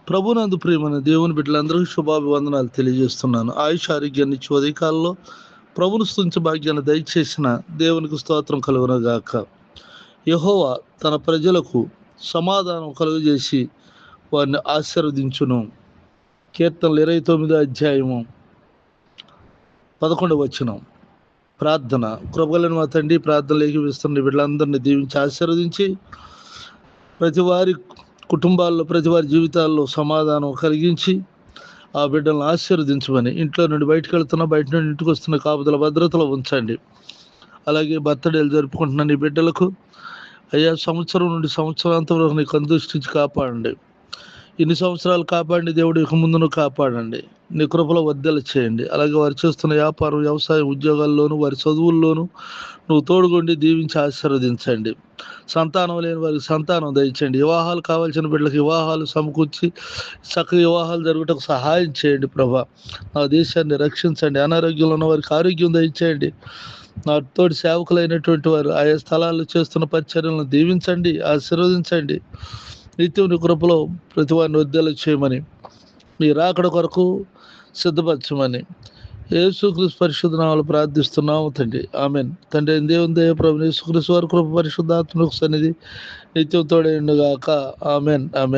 ప్రభునందు ప్రియమైన దేవుని బిడ్డలందరికీ శుభాభివందనాలు తెలియజేస్తున్నాను. ఆయుష్ ఆరోగ్యాన్ని ఇచ్చి ఉదయకాలంలో ప్రభును స్తుతించే భాగ్యాన్ని దయచేసిన దేవునికి స్తోత్రం కలుగునగాక. యెహోవా తన ప్రజలకు సమాధానం కలుగజేసి వారిని ఆశీర్వదించును. కీర్తనలు 29 అధ్యాయము 11 వచనం. ప్రార్థన. కృపగలిగిన మా తండ్రి, ప్రార్థనలు ఏకీవిస్తున్న బిడ్డలందరినీ దీవించి ఆశీర్వదించి ప్రతి వారి కుటుంబాల్లో, ప్రతి వారి జీవితాల్లో సమాధానం కలిగించి ఆ బిడ్డలను ఆశీర్వదించమని, ఇంట్లో నుండి బయటకు వెళ్తున్నా, బయట నుండి ఇంటికి వస్తున్న కాపుదల భద్రతలో ఉంచండి. అలాగే బర్త్డేలు జరుపుకుంటున్న నీ బిడ్డలకు అయ్యా సంవత్సరం నుండి సంవత్సరాంతం వరకు నీకు అందృష్టించి కాపాడండి. ఇన్ని సంవత్సరాలు కాపాడిన దేవుడు ఇక ముందును కాపాడండి. నీ కృపలో వర్ధల చేయండి. అలాగే వారు చేస్తున్న వ్యాపారం, వ్యవసాయం, ఉద్యోగాల్లోనూ, వారి చదువుల్లోనూ నువ్వు తోడుగొండి దీవించి ఆశీర్వదించండి. సంతానం లేని వారికి సంతానం దయచేయండి. వివాహాలు కావాల్సిన బిడ్డలకు వివాహాలు సమకూర్చి చక్కగా వివాహాలు జరుగుటకు సహాయం చేయండి. ప్రభా, నా దేశాన్ని రక్షించండి. అనారోగ్యంలో ఉన్న వారికి ఆరోగ్యం దయచేయండి. నా తోటి సేవకులైనటువంటి వారు ఆయా స్థలాల్లో చేస్తున్న పరిచర్యలను దీవించండి, ఆశీర్వదించండి. నిత్యం నీ కృపలో ప్రతి వారిని వర్ధల చేయమని, మీ రాకడ కొరకు సిద్ధపరచమని యేసుక్రీస్తు పరిశుద్ధ నామములో ప్రార్థిస్తున్నాము తండ్రి. ఆమెన్. తండ్రి దేవుని దయ, ప్రభువు యేసుక్రీస్తు వారి కృప, పరిశుద్ధాత్మ సన్నిధి నిత్యం తోడైండుగాక. ఆమెన్. ఆమెన్.